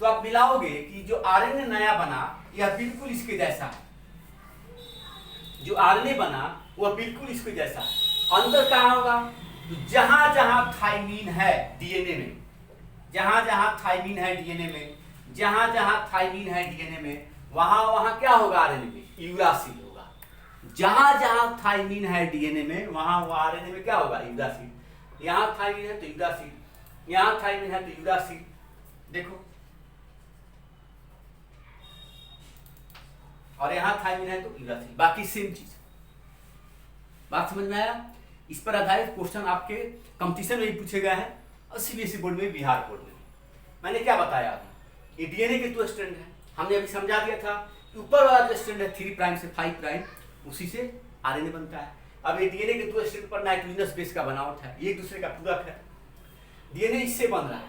तो आप मिलाओगे कि जो आरएनए नया बना यह बिल्कुल इसके जैसा है, जो आरएनए बना वह बिल्कुल इसके जैसा है। अंतर कहाँ होगा, तो जहां जहां थाइमीन है डीएनए में, जहां जहां थाइमीन है डीएनए में, जहां जहां थाइमीन है डीएनए में, वहां वहां क्या होगा आरएनए में, यूरासिल होगा। जहां जहां थाइमीन है डीएनए में वहां वहां आरएनए में क्या होगा, यूरासिल। यहां थाइमीन है तो यूरासिल, यहां थाइमीन है तो यूरासिल। देखो, और यहां थाइमीन है तो यूरासिल, बाकी सेम चीज। बात समझ में आया। इस पर आधारित क्वेश्चन आपके कंपटीशन में भी पूछे गए हैं और सीबीएसई बोर्ड में, बिहार बोर्ड में। मैंने क्या बताया अभी, ये डीएनए के 2 स्ट्रैंड है, हमने अभी समझा दिया था कि ऊपर वाला जो स्ट्रैंड है 3 प्राइम से 5 प्राइम, उसी से आरएनए बनता है। अब ये डीएनए के 2 स्ट्रैंड पर नाइट्रोजनस बेस का बनावट है, ये एक दूसरे का पूरक है। डीएनए इससे बन रहा है,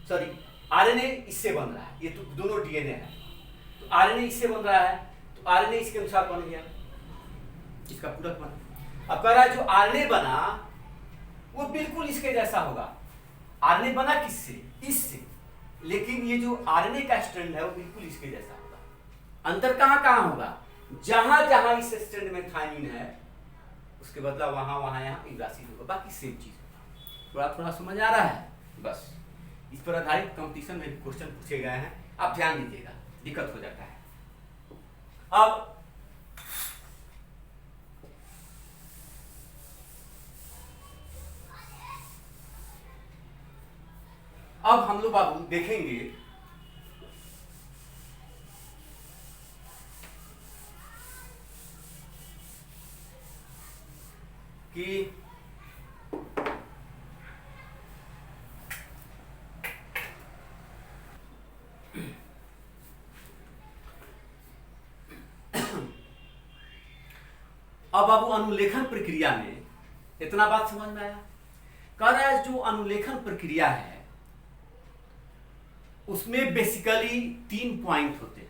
सॉरी आरएनए इससे बन रहा है, ये तो दोनों डीएनए है, तो आरएनए इससे बन रहा है तो आरएनए इसके अनुसार बन गया, इसका पूरक बना। अब कह रहा है जो आरएनए बना वो बिल्कुल इसके जैसा होगा। आरएनए बना किससे, इससे, लेकिन ये जो आरएनए का स्ट्रैंड है वो बिल्कुल इसके जैसा होगा। अंतर कहाँ कहाँ होगा, जहां जहां इस स्ट्रैंड में थाइमीन है उसके बदला वहां वहां यहाँ यूरासिल होगा, बाकी सेम चीज होगा। थोड़ा थोड़ा समझ आ रहा है, बस इस पर आधारित कंपटीशन में क्वेश्चन पूछे गए हैं, आप ध्यान दीजिएगा, दिक्कत हो जाता है। अब हम लोग बाबू देखेंगे कि अब बाबू अनुलेखन प्रक्रिया में इतना बात समझ में आया। कह रहा है जो अनुलेखन प्रक्रिया है उसमें बेसिकली 3 पॉइंट होते हैं,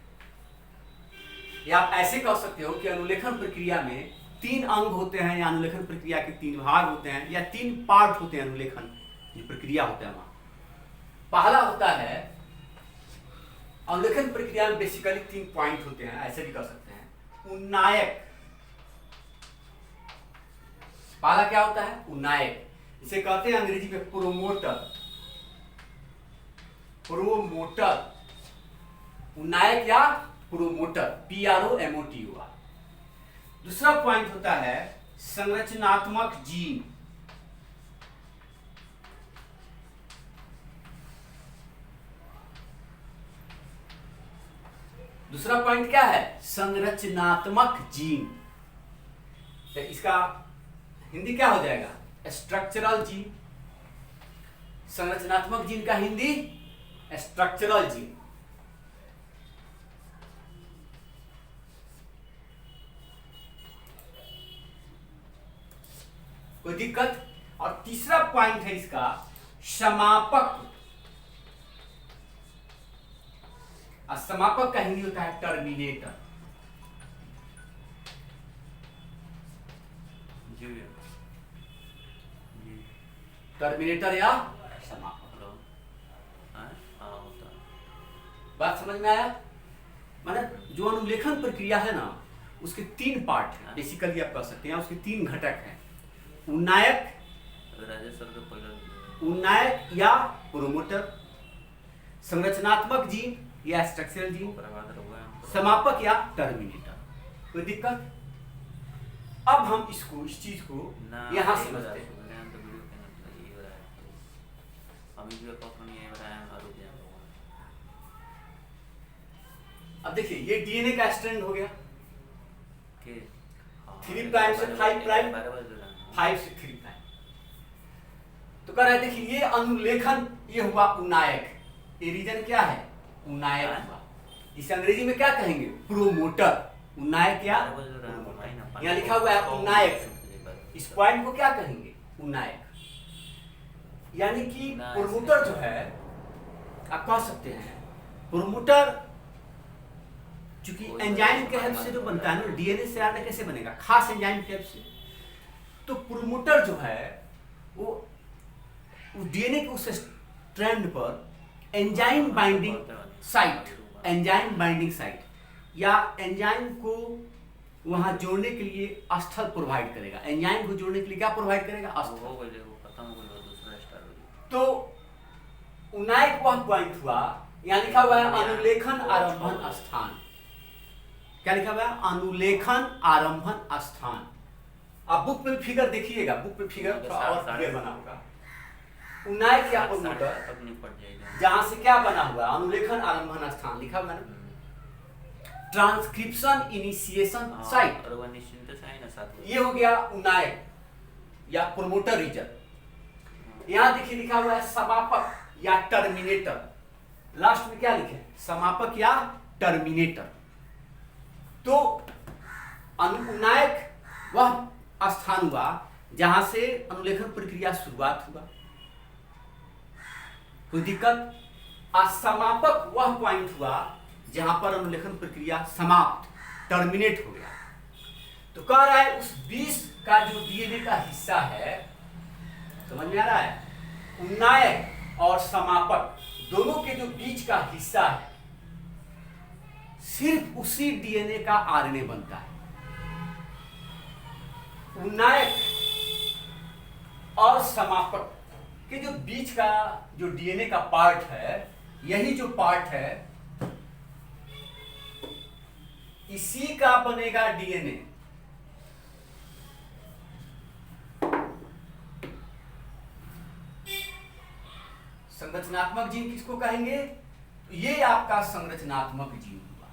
या आप ऐसे कह सकते हो कि अनुलेखन प्रक्रिया में 3 अंग होते हैं, या अनुलेखन प्रक्रिया के 3 भाग होते हैं, या 3 पार्ट होते हैं। अनुलेखन जो प्रक्रिया होता है वहां पहला होता है, अनुलेखन प्रक्रिया में बेसिकली 3 पॉइंट होते हैं, ऐसे भी कह सकते हैं। उन्नायक, पहला क्या होता है, उन्नायक, इसे कहते हैं अंग्रेजी में प्रोमोटर। प्रोमोटर, उन्नायक या प्रोमोटर, PROMOTER। दूसरा पॉइंट होता है संरचनात्मक जीन। दूसरा पॉइंट क्या है, संरचनात्मक जीन। तो इसका हिंदी क्या हो जाएगा, स्ट्रक्चरल जीन। संरचनात्मक जीन का हिंदी स्ट्रक्चरल जीन। कोई दिक्कत। और तीसरा पॉइंट है इसका समापक। और समापक का हिंदी होता है टर्मिनेटर। टर्मिनेटर या समापक। बात समझ में आया। मतलब जो अनुलेखन प्रक्रिया है ना उसके 3 पार्ट हैं बेसिकली, आप कह सकते हैं उसके 3 घटक हैं। उन्नायक, उन्नायक या प्रोमोटर, संरचनात्मक जीन या स्ट्रक्चरल जीन, समापक या टर्मिनेटर। कोई दिक्कत? अब हम इसको, इस चीज को यहाँ समझते हैं। अब देखिए ये डीएनए का स्ट्रैंड हो गया 3 प्राइम से 5 प्राइम, 5 से 3 प्राइम। तो कह रहे देखिए ये अनुलेखन, ये हुआ उन्नायक। ये रीजन क्या है? उन्नायक हुआ। इसे अंग्रेजी में क्या कहेंगे? प्रोमोटर। उन्नायक या यहाँ लिखा हुआ है उन्नायक, इस पॉइंट को क्या कहेंगे? उन्नायक। यानी कि प्रोमोटर जो है, आप कह सकते हैं प्रोमोटर, चूंकि एंजाइम के हेल्प से जो बनता है ना, डीएनए से आरएनए कैसे बनेगा? खास एंजाइम के हेल्प से। तो प्रोमोटर जो है वो डीएनए के उस स्ट्रैंड पर enzyme binding site, enzyme binding site या एंजाइम को वहां जोड़ने के लिए स्थल प्रोवाइड करेगा। एंजाइम को जोड़ने के लिए क्या प्रोवाइड करेगा? स्थल। तो उन्नायक वह पॉइंट हुआ, यहाँ लिखा हुआ है अनुलेखन आरंभन स्थान। क्या लिखा हुआ है? अनुलेखन आरंभन स्थान। आप बुक में फिगर देखिएगा, बुक में फिगर थोड़ा और क्लियर बना होगा। उन्नायक या प्रोमोटर, जहां से क्या बना हुआ? अनुलेखन आरंभन स्थान लिखा हुआ है ना। ट्रांसक्रिप्शन इनिशिएशन साइट, ये हो गया उन्नायक या प्रोमोटर रीजन। यहां देखिए लिखा हुआ है समापक या टर्मिनेटर। लास्ट में क्या लिखे? समापक या टर्मिनेटर। तो उन्नायक वह स्थान हुआ जहां से अनुलेखन प्रक्रिया शुरुआत हुआ। कोई दिक्कत? समापक वह पॉइंट हुआ जहां पर अनुलेखन प्रक्रिया समाप्त, टर्मिनेट हो गया। तो कह रहा है उस 20 का जो डीएनए का हिस्सा है, समझ में आ रहा है? उन्नायक और समापक दोनों के जो बीच का हिस्सा है, सिर्फ उसी डीएनए का आरएनए बनता है। उन्नायक और समापक के जो बीच का जो डीएनए का पार्ट है, यही जो पार्ट है, इसी का बनेगा डीएनए। संरचनात्मक जीन किसको कहेंगे? तो ये आपका संरचनात्मक जीन हुआ।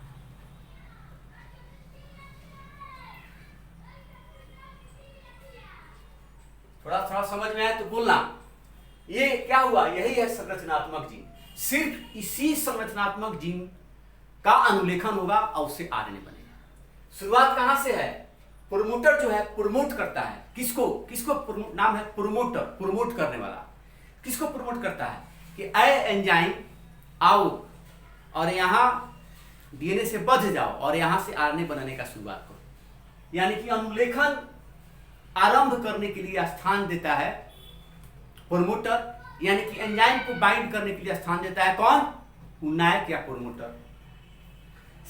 थोड़ा थोड़ा समझ में आए तो बोलना। ये क्या हुआ? यही है संरचनात्मक जीन। सिर्फ इसी संरचनात्मक जीन का अनुलेखन होगा और उससे आरएनए बनेगा। शुरुआत कहां से है? प्रोमोटर जो है प्रोमोट करता है। किसको? नाम है प्रोमोटर, प्रोमोट करने वाला। किसको प्रोमोट करता है? कि एंजाइम आओ और यहां डीएनए से बंध जाओ और यहां से आरएनए बनाने का शुरुआत करो। यानी कि अनुलेखन आरंभ करने के लिए स्थान देता है प्रोमोटर, यानी कि एंजाइम को बाइंड करने के लिए स्थान देता है कौन? उन्नायक या प्रोमोटर।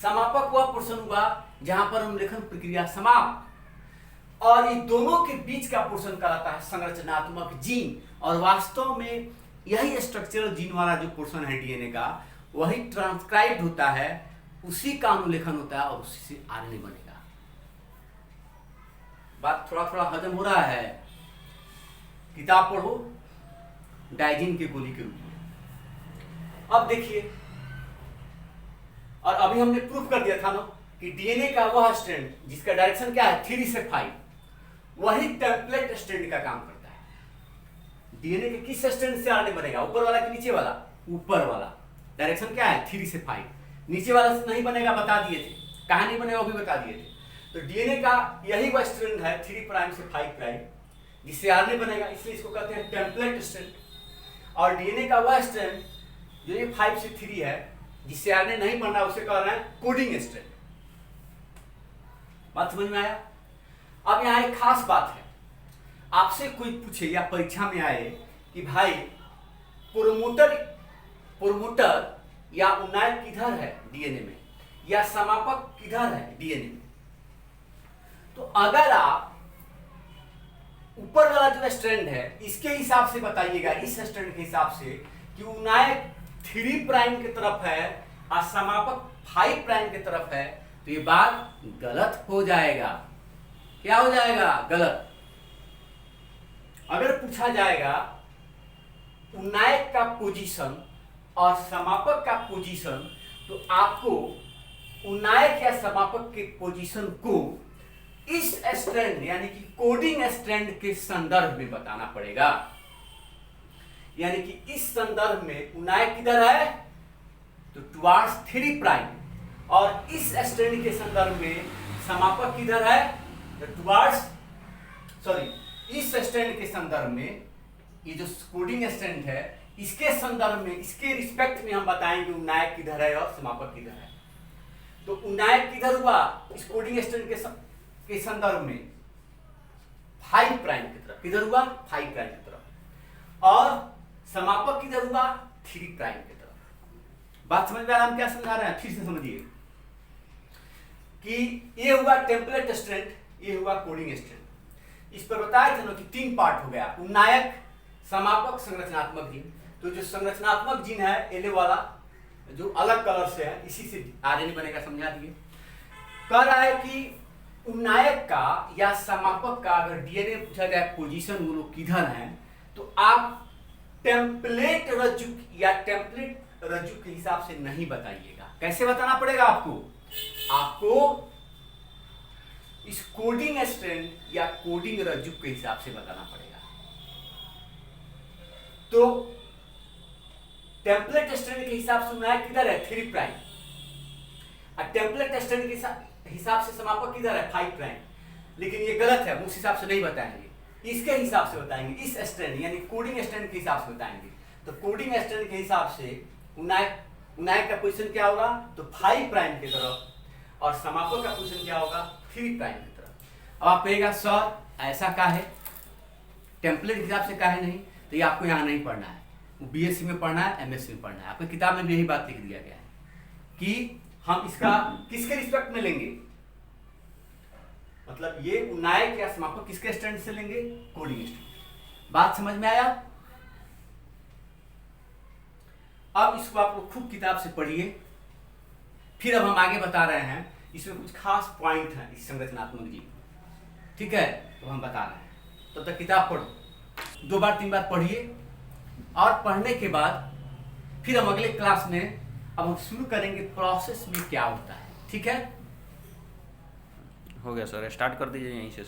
समापक वह पोर्शन हुआ जहां पर अनुलेखन प्रक्रिया समाप्त, और ये दोनों के बीच का पोर्शन कहलाता है संरचनात्मक जीन। और वास्तव में यही स्ट्रक्चरल जीन वाला जो पोर्शन है डीएनए का, वही ट्रांसक्राइब्ड होता है, उसी का अनुलेखन होता है और उसी से आरएनए बनेगा। बात थोड़ा थोड़ा हजम हो रहा है? किताब पढ़ो डाइजीन के गोली के रूप में। अब देखिए, और अभी हमने प्रूफ कर दिया था ना कि डीएनए का वह स्ट्रैंड जिसका डायरेक्शन क्या है 3 से 5, वही टेम्पलेट स्ट्रैंड का काम करता है। डीएनए के किस स्ट्रैंड से आरएनए बनेगा? ऊपर वाला कि नीचे वाला? ऊपर वाला। डायरेक्शन क्या है 3 से 5। नीचे वाला से नहीं बनेगा, बता दिए थे। कहां नहीं बनेगा वो भी बता दिए थे। तो डीएनए का यही वह स्ट्रैंड है 3 प्राइम से 5 प्राइम जिससे आरएनए बनेगा, इसलिए इसको कहते हैं टेम्पलेट स्ट्रैंड। और डीएनए का वह स्ट्रैंड जो ये 5 से 3 है जिससे आरएनए नहीं बनना, उसे कह रहे हैं कोडिंग स्ट्रैंड। बात समझ में आया? अब यहाँ एक खास बात है, आपसे कोई पूछे या परीक्षा में आए कि भाई प्रोमोटर या उन्नायक किधर है डीएनए में, या समापक किधर है डीएनए में, तो अगर आप ऊपर वाला जो स्ट्रैंड है इसके हिसाब से बताइएगा, इस स्ट्रैंड के हिसाब से कि उन्नायक 3 प्राइम की तरफ है और समापक 5 प्राइम की तरफ है, तो ये बात गलत हो जाएगा। क्या हो जाएगा? गलत। अगर पूछा जाएगा उन्नायक का पोजीशन और समापक का पोजीशन, तो आपको उन्नायक या समापक के पोजीशन को इस स्ट्रैंड यानी कि कोडिंग स्ट्रैंड के संदर्भ में बताना पड़ेगा। यानी कि इस संदर्भ में उन्नायक किधर है? तो टुवार्ड्स 3 प्राइम, और इस स्ट्रैंड के संदर्भ में समापक किधर है? तो टुवार्ड्स इस स्ट्रैंड के संदर्भ में ये जो कोडिंग स्ट्रैंड है, इसके संदर्भ में, इसके रिस्पेक्ट में हम बताएंगे उन्नायक किधर है और समापक किधर है। तो उन्नायक किधर हुआ? इस कोडिंग स्ट्रैंड के संदर्भ में 5 प्राइम की तरफ। किधर हुआ? 5 प्राइम की तरफ। और समापक किधर हुआ? 3 प्राइम की तरफ। बात समझ में आ रहा है? हम क्या समझा रहे हैं? फिर से समझिए कि ये हुआ टेम्पलेट स्ट्रैंड, ये हुआ कोडिंग स्ट्रैंड। इस पर बताया था कि 3 पार्ट हो गया, उन्नायक, समापक, संरचनात्मक जीन। तो जो संरचनात्मक जीन है एले वाला, जो अलग कलर से है, इसी से आरएनए बनेगा, समझा दिए। कह रहा है कि उन्नायक का या समापक का अगर डीएनए पूछा जाए पोजीशन, वो लोग किधर हैं, तो आप टेम्पलेट रज्जु या टेम्पलेट रज्जु के हिसाब से नहीं बताइएगा। कैसे बताना पड़ेगा आपको? आपको इस कोडिंग स्ट्रैंड या कोडिंग रज्जु के हिसाब से बताना पड़ेगा। तो टेम्पलेट स्ट्रैंड के हिसाब से उन्नायक किधर है? 3 प्राइम। और टेम्पलेट स्ट्रैंड के हिसाब से समापक किधर है? 5 प्राइम। लेकिन ये गलत है, उस हिसाब से नहीं बताएंगे, इसके हिसाब से बताएंगे, इस स्ट्रैंड यानी कोडिंग स्ट्रैंड के हिसाब से बताएंगे। तो कोडिंग स्ट्रैंड के हिसाब से उन्नायक का पोजीशन क्या होगा? तो 5 प्राइम की तरफ, और समापक का पोजीशन क्या होगा? 3 प्राइम की तरफ। अब आप कहेगा सर ऐसा का है, टेम्पलेट के हिसाब से का है नहीं? तो ये आपको यहाँ नहीं पढ़ना है, वो बीएससी में पढ़ना है, एमएससी में पढ़ना है। आपकी किताब में भी यही बात लिख दिया गया है कि हम इसका किसके रिस्पेक्ट में लेंगे, मतलब ये उन्नायक या समापक किसके स्टैंड से लेंगे? Coding stand. बात समझ में आया? अब इसको आप लोग खूब किताब से पढ़िए। फिर अब हम आगे बता रहे हैं, इसमें कुछ खास पॉइंट है इस संरचनात्मक जीव, ठीक है? तो हम बता रहे हैं, तब तक किताब पढ़ो, 2 बार 3 बार पढ़िए। और पढ़ने के बाद फिर हम अगले क्लास में अब हम शुरू करेंगे प्रोसेस में क्या होता है, ठीक है? हो गया सर, स्टार्ट कर दीजिए यहीं से।